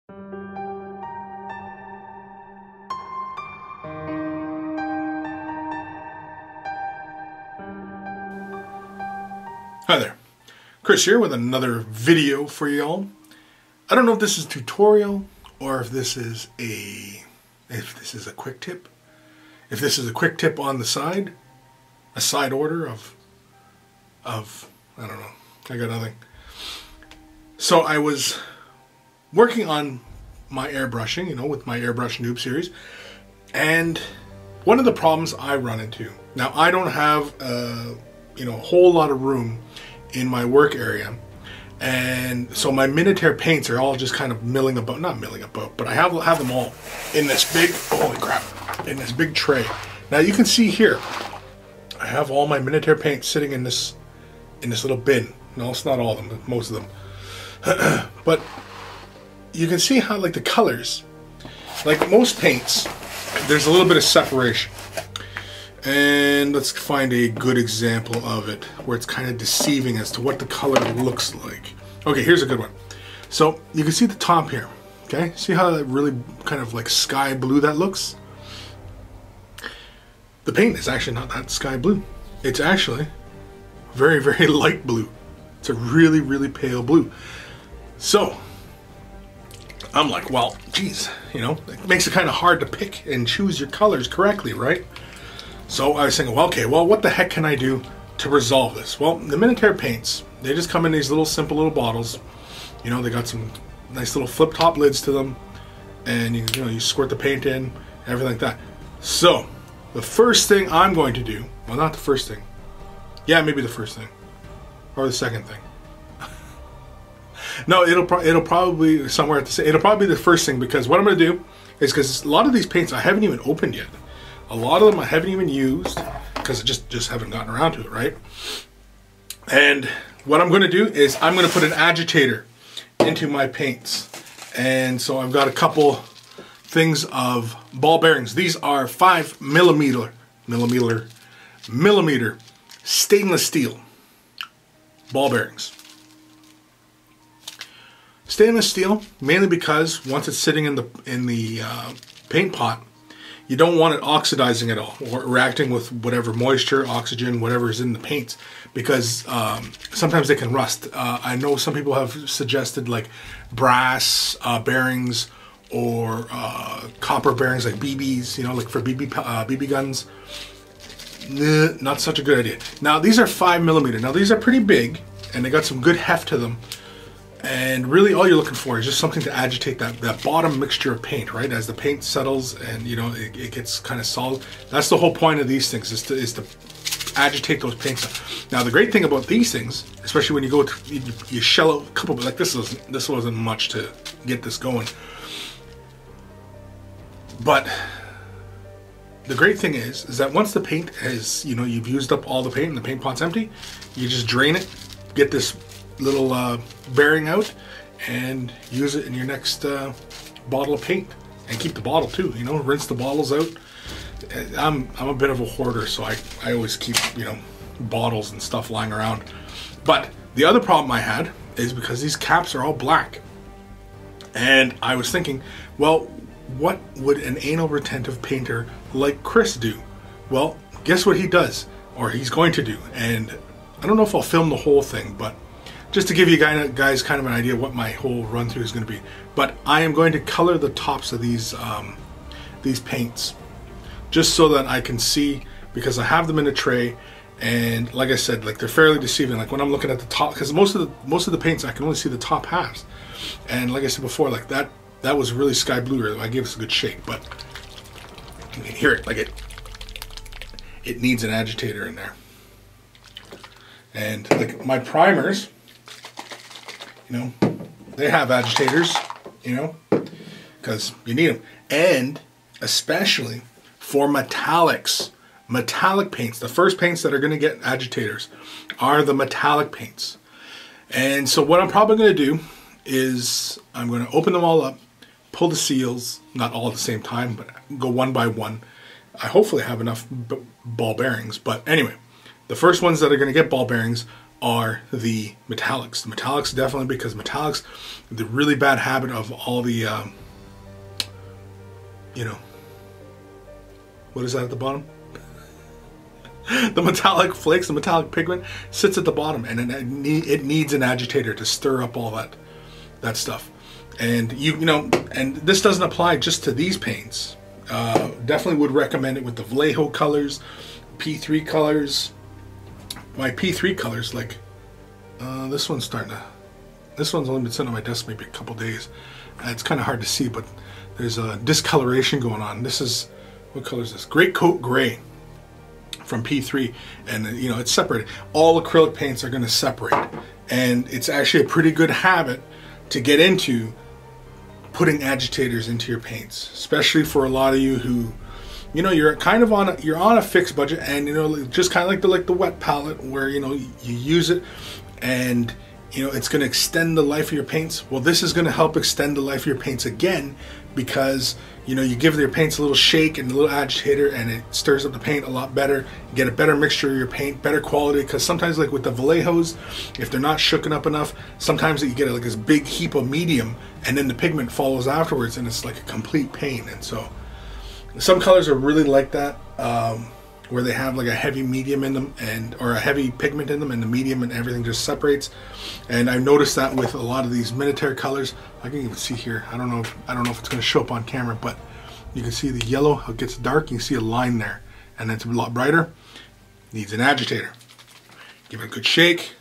Hi there, Kris here with another video for y'all. I don't know if this is a tutorial or if this is a quick tip. If this is a quick tip on the side, a side order of I don't know. I got nothing. So I was working on my airbrushing, with my airbrush noob series, and one of the problems I run into. Now I don't have a whole lot of room in my work area, and so my Minitaire paints are all just kind of not milling about, but I have them all in this big, holy crap, in this big tray. Now you can see here, I have all my Minitaire paints sitting in this little bin. No, it's not all of them, but most of them. But you can see how, like, the colors, like most paints, there's a little bit of separation. And let's find a good example of it where it's kind of deceiving as to what the color looks like. Okay, here's a good one. So you can see the top here. Okay, see how that really kind of like sky blue that looks? The paint is actually not that sky blue. It's actually very, very light blue. It's a really, really pale blue. So I'm like, well, geez, it makes it kind of hard to pick and choose your colors correctly, right? So I was thinking, well, okay, what the heck can I do to resolve this? Well, the Minitaire paints, they just come in these little simple little bottles. They got some nice little flip top lids to them, and you squirt the paint in, everything like that. So the first thing I'm going to do, well, not the first thing. Yeah, maybe the first thing, or the second thing. No, it'll probably somewhere at the same. It'll probably be the first thing, because what I'm going to do is, because a lot of these paints I haven't even opened yet. A lot of them I haven't even used because I just haven't gotten around to it, right? And what I'm going to do is I'm going to put an agitator into my paints. And so I've got a couple things of ball bearings. These are 5 millimeter stainless steel ball bearings. Stainless steel, mainly because once it's sitting in the paint pot, you don't want it oxidizing at all or reacting with whatever moisture, oxygen, whatever is in the paints, because sometimes they can rust. I know some people have suggested like brass bearings or copper bearings, like BBs, like for BB guns. Not such a good idea. Now these are 5 millimeter. Now these are pretty big and they got some good heft to them. And really all you're looking for is just something to agitate that bottom mixture of paint, right? As the paint settles and it gets kind of solid. That's the whole point of these things, is to agitate those paints. Now the great thing about these things, especially when you go to, you shell out a couple, like this wasn't much to get this going. But the great thing is that once the paint has, you've used up all the paint and the paint pot's empty, you just drain it, get this little bearing out, and use it in your next bottle of paint. And keep the bottle too, rinse the bottles out. I'm a bit of a hoarder, so I always keep bottles and stuff lying around. But the other problem I had is because these caps are all black, and I was thinking, well, what would an anal retentive painter like Kris do? Well, guess what he does, or he's going to do. And I don't know if I'll film the whole thing, but just to give you guys kind of an idea what my whole run through is going to be. But I am going to color the tops of these paints, just so that I can see, because I have them in a tray, and like I said, like, they're fairly deceiving. Like when I'm looking at the top, because most of the paints I can only see the top halves, and like I said before, like that was really sky blue. I gave this a good shake, but you can hear it, like it needs an agitator in there. And like my primers, they have agitators, because you need them. And especially for metallics, metallic paints, the first paints that are going to get agitators are the metallic paints. And so what I'm probably going to do is I'm going to open them all up, pull the seals, not all at the same time, but go one by one. I hopefully have enough ball bearings, but anyway, the first ones that are going to get ball bearings are the metallics. The metallics definitely, because metallics, the really bad habit of all the, you know, what is that at the bottom? The metallic flakes, the metallic pigment sits at the bottom, and it needs an agitator to stir up all that stuff. And you know, and this doesn't apply just to these paints. Definitely would recommend it with the Vallejo colors, P3 colors. My P3 colors, like this one's only been sitting on my desk maybe a couple days. It's kind of hard to see, but there's a discoloration going on. This is, what color is this? Great Coat Gray from P3, and you know, it's separated. All acrylic paints are going to separate, and it's actually a pretty good habit to get into putting agitators into your paints, especially for a lot of you who, you know, you're kind of on a fixed budget, and you know, just kind of like the wet palette, where you know you use it and you know it's going to extend the life of your paints. Well, this is going to help extend the life of your paints again, because you know, you give your paints a little shake and a little agitator, and it stirs up the paint a lot better. You get a better mixture of your paint, better quality, because sometimes, like with the Vallejos, if they're not shooken up enough, sometimes you get like this big heap of medium, and then the pigment follows afterwards, and it's like a complete paint. And so some colors are really like that, where they have like a heavy medium in them, or a heavy pigment in them, and the medium and everything just separates. And I've noticed that with a lot of these Minitaire colors. I can even see here, I don't know if it's going to show up on camera, but you can see the yellow, how it gets dark. You can see a line there, and it's a lot brighter. Needs an agitator. Give it a good shake,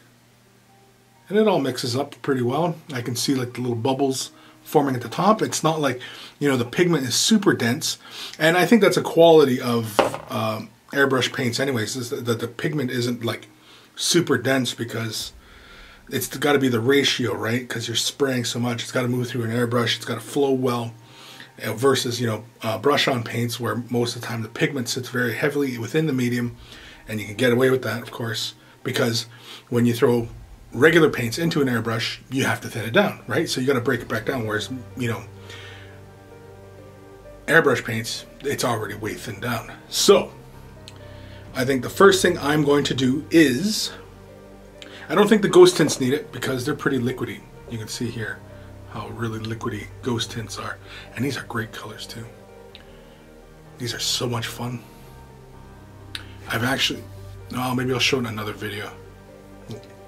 and it all mixes up pretty well. I can see like the little bubbles forming at the top. It's not like, you know, the pigment is super dense, and I think that's a quality of airbrush paints anyways, is that the pigment isn't like super dense, because it's got to be the ratio, right? Because you're spraying so much, it's got to move through an airbrush, it's got to flow well, versus, you know, brush on paints, where most of the time the pigment sits very heavily within the medium, and you can get away with that, of course, because when you throw regular paints into an airbrush, you have to thin it down, right? So you got to break it back down, whereas, you know, airbrush paints, it's already way thinned down. So I think the first thing I'm going to do is, I don't think the ghost tints need it, because they're pretty liquidy. You can see here how really liquidy ghost tints are, and these are great colors too. These are so much fun. I've actually, no, maybe I'll show in another video,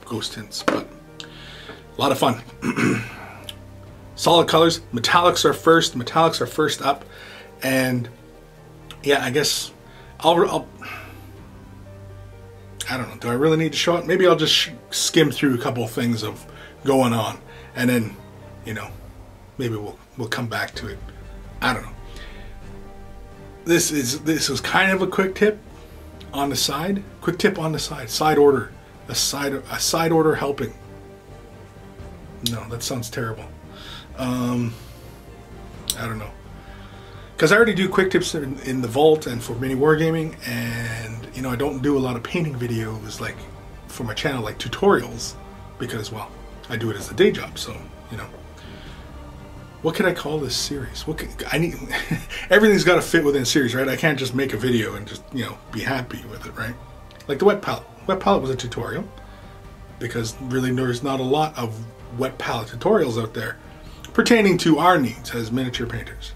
ghost tints, but a lot of fun. Solid colors, metallics are first. Metallics are first up, and yeah, I guess I'll I don't know, do I really need to show it? Maybe I'll just skim through a couple of things of going on, and then, you know, maybe we'll come back to it. I don't know. This was kind of a quick tip on the side. Quick tip on the side. Side order. A side order helping. No, that sounds terrible. I don't know. Because I already do quick tips in the vault and for mini wargaming, and you know, I don't do a lot of painting videos like for my channel, like tutorials, because, well, I do it as a day job. So, you know, what can I call this series? I need everything's got to fit within a series, right? I can't just make a video and just, you know, be happy with it, right? Like the wet palette. Wet palette was a tutorial, because really there's not a lot of wet palette tutorials out there pertaining to our needs as miniature painters.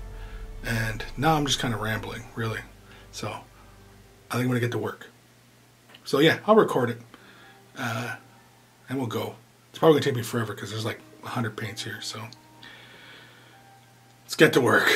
And now I'm just kind of rambling, really. So I think I'm going to get to work. So yeah, I'll record it, and we'll go. It's probably going to take me forever, because there's like 100 paints here. So let's get to work.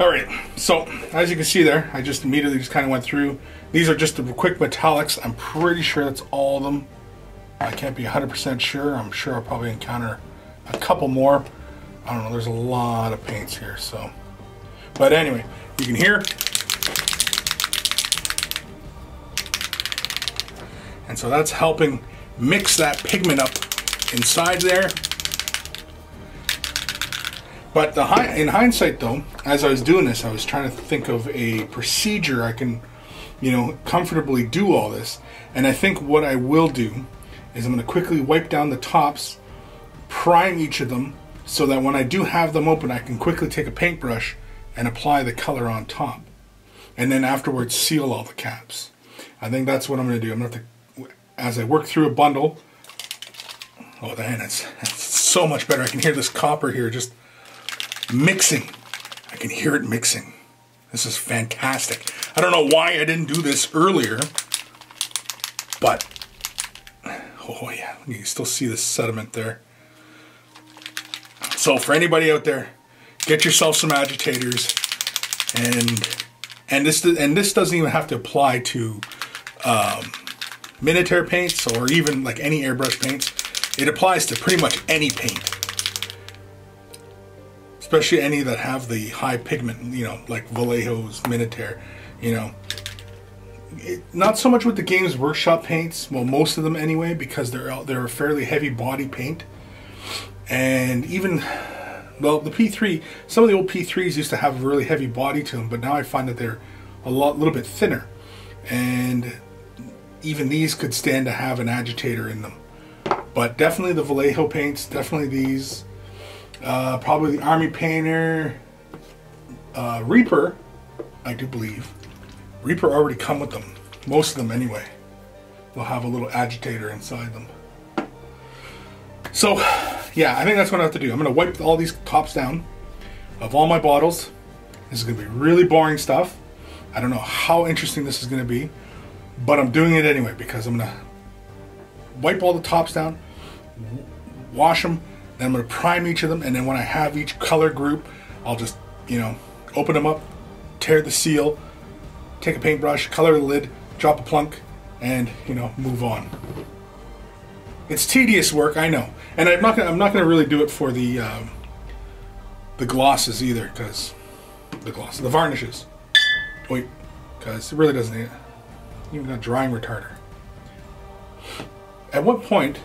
All right, so as you can see there, I just immediately just kind of went through. These are just the quick metallics. I'm pretty sure that's all of them. I can't be 100% sure. I'm sure I'll probably encounter a couple more. I don't know, there's a lot of paints here, so. But anyway, you can hear. And so that's helping mix that pigment up inside there. But in hindsight though, as I was doing this, I was trying to think of a procedure I can, you know, comfortably do all this. And I think what I will do is I'm going to quickly wipe down the tops, prime each of them, so that when I do have them open, I can quickly take a paintbrush and apply the color on top. And then afterwards seal all the caps. I think that's what I'm going to do. I'm going to have to, as I work through a bundle, oh man, that's so much better. I can hear this copper here just mixing. I can hear it mixing. This is fantastic. I don't know why I didn't do this earlier, but oh yeah, you can still see the sediment there. So for anybody out there, get yourself some agitators, and this doesn't even have to apply to Minitaire paints or even like any airbrush paints. It applies to pretty much any paint, especially any that have the high pigment, you know, like Vallejo's, Minitaire, you know. Not so much with the Games Workshop paints, well, most of them anyway, because they're a fairly heavy body paint. And even, well, the P3, some of the old P3s used to have a really heavy body to them, but now I find that they're little bit thinner. And even these could stand to have an agitator in them. But definitely the Vallejo paints, definitely these. Probably the Army Painter, Reaper, I do believe. Reaper already come with them. Most of them anyway. They'll have a little agitator inside them. So, yeah, I think that's what I have to do. I'm going to wipe all these tops down of all my bottles. This is going to be really boring stuff. I don't know how interesting this is going to be, but I'm doing it anyway because I'm going to wipe all the tops down, wash them, then I'm going to prime each of them, and then when I have each color group, I'll just, you know, open them up, tear the seal, take a paintbrush, color the lid, drop a plunk, and, you know, move on. It's tedious work, I know, and I'm not gonna really do it for the glosses either, because the varnishes. Wait, because it really doesn't need it. Even got drying retarder. At what point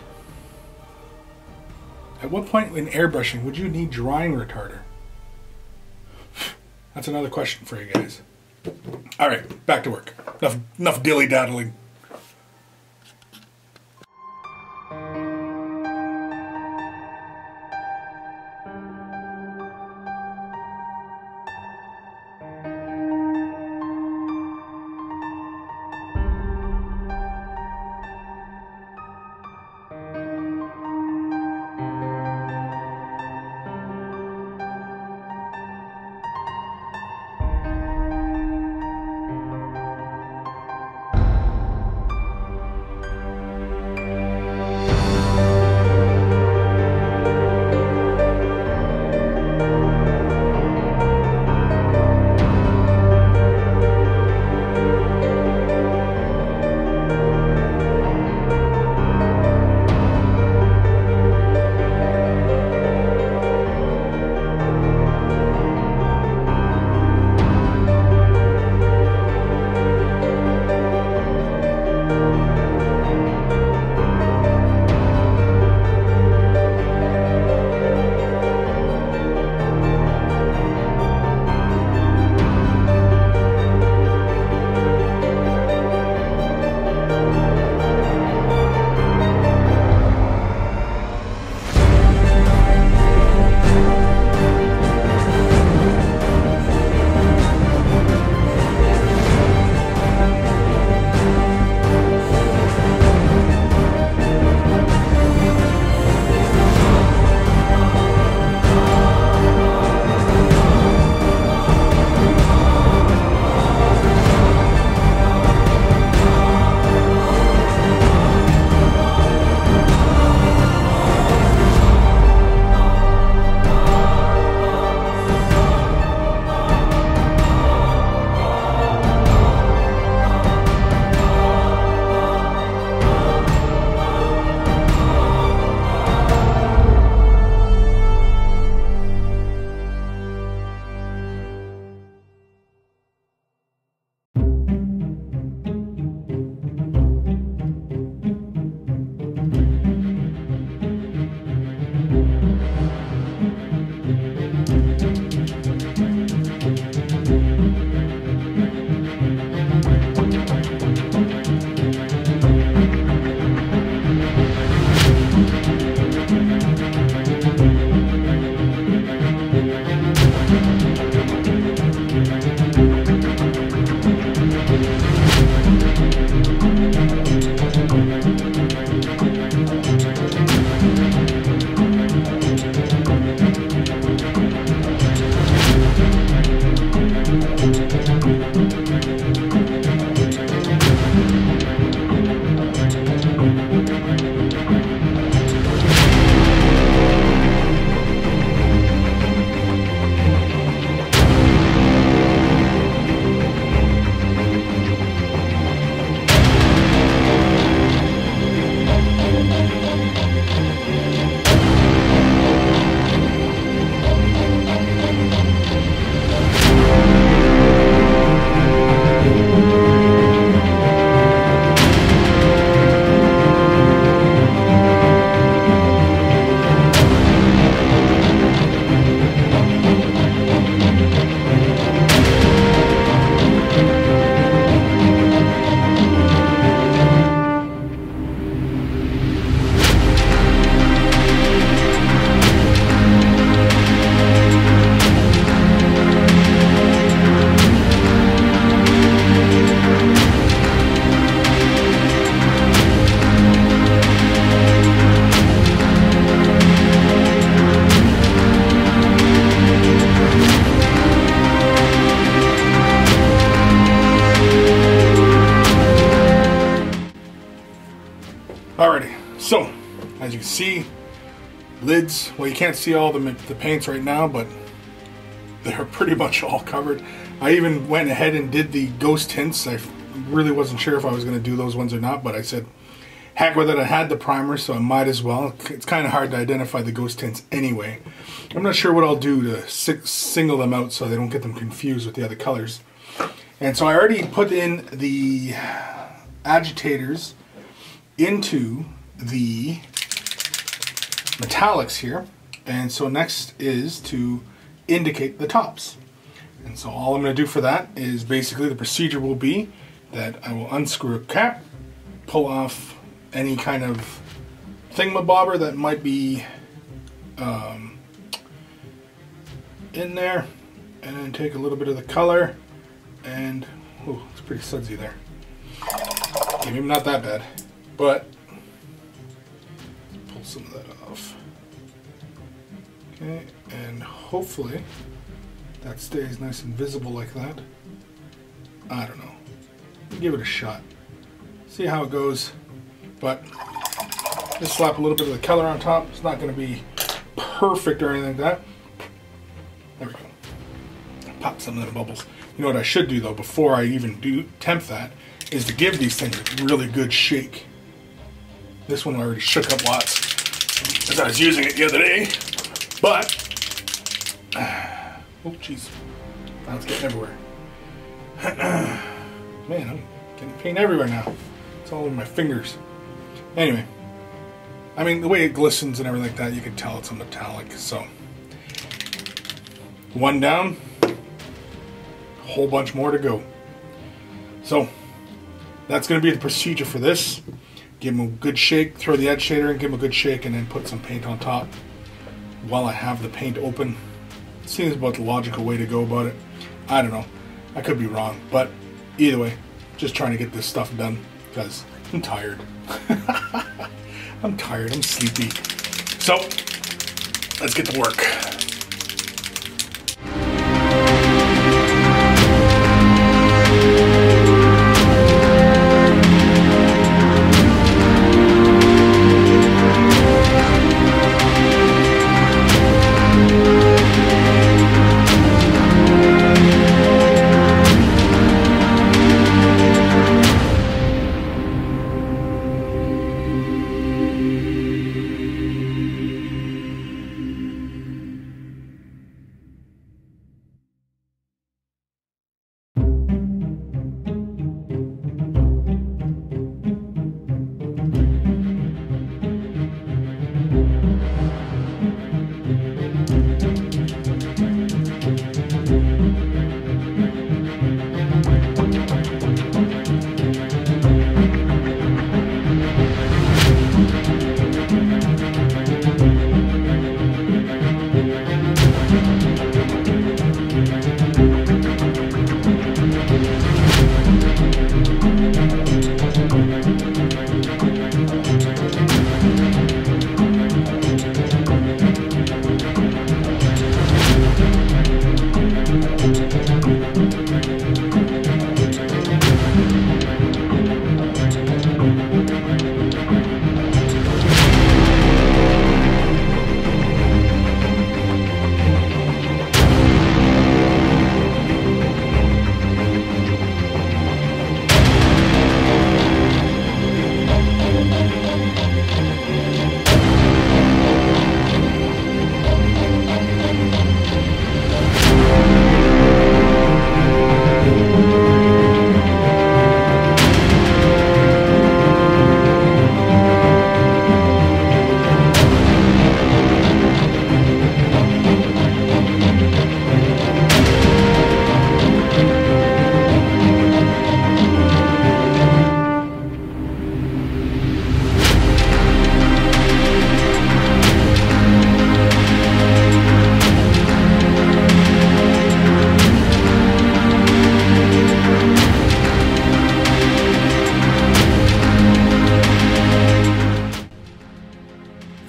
in airbrushing would you need drying retarder? That's another question for you guys. All right, back to work. Enough dilly-daddling. As you can see, lids, well, you can't see all the paints right now, but they're pretty much all covered. I even went ahead and did the ghost tints. I really wasn't sure if I was going to do those ones or not, but I said, heck with it. I had the primer, so I might as well. It's kind of hard to identify the ghost tints anyway. I'm not sure what I'll do to single them out so they don't get them confused with the other colors. And so I already put in the agitators into the metallics here. And so next is to indicate the tops. And so all I'm going to do for that is basically the procedure will be that I will unscrew a cap, pull off any kind of thingamabobber that might be in there, and then take a little bit of the color, and oh, it's pretty sudsy there. Okay, maybe not that bad, but pull some of that off. Okay, and hopefully that stays nice and visible like that. I don't know. Give it a shot. See how it goes. But just slap a little bit of the color on top. It's not going to be perfect or anything like that. There we go. Pop some of the bubbles. You know what I should do though, before I even do tempt that, is to give these things a really good shake. This one I already shook up lots as I was using it the other day. But oh jeez, now it's getting everywhere. Man, I'm getting paint everywhere now. It's all over my fingers. Anyway, I mean, the way it glistens and everything like that, you can tell it's a metallic. So, one down, a whole bunch more to go. So, that's going to be the procedure for this. Give them a good shake, throw the edge shader in, give them a good shake, and then put some paint on top while I have the paint open. Seems about the logical way to go about it. I don't know. I could be wrong, but either way, just trying to get this stuff done because I'm tired. I'm tired. I'm sleepy. So, let's get to work.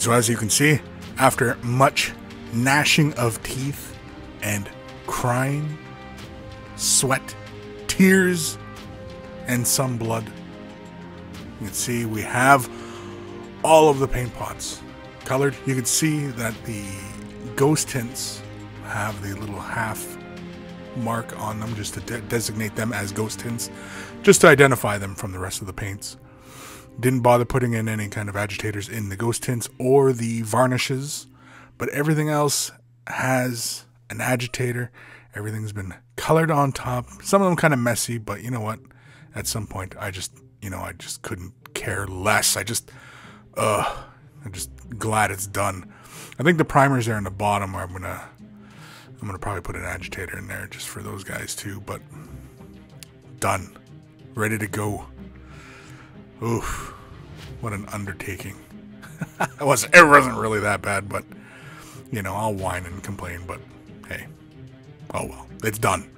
So as you can see, after much gnashing of teeth and crying, sweat, tears, and some blood, you can see we have all of the paint pots colored. You can see that the ghost tints have the little half mark on them just to designate them as ghost tints, just to identify them from the rest of the paints. Didn't bother putting in any kind of agitators in the ghost tints or the varnishes, but everything else has an agitator. Everything's been colored on top. Some of them kind of messy, but you know what? At some point, I just couldn't care less. I'm just glad it's done. I think the primers there in the bottom I'm gonna probably put an agitator in there just for those guys too. But done, ready to go. Oof, what an undertaking. It wasn't really that bad, but you know, I'll whine and complain, but hey, oh well, it's done.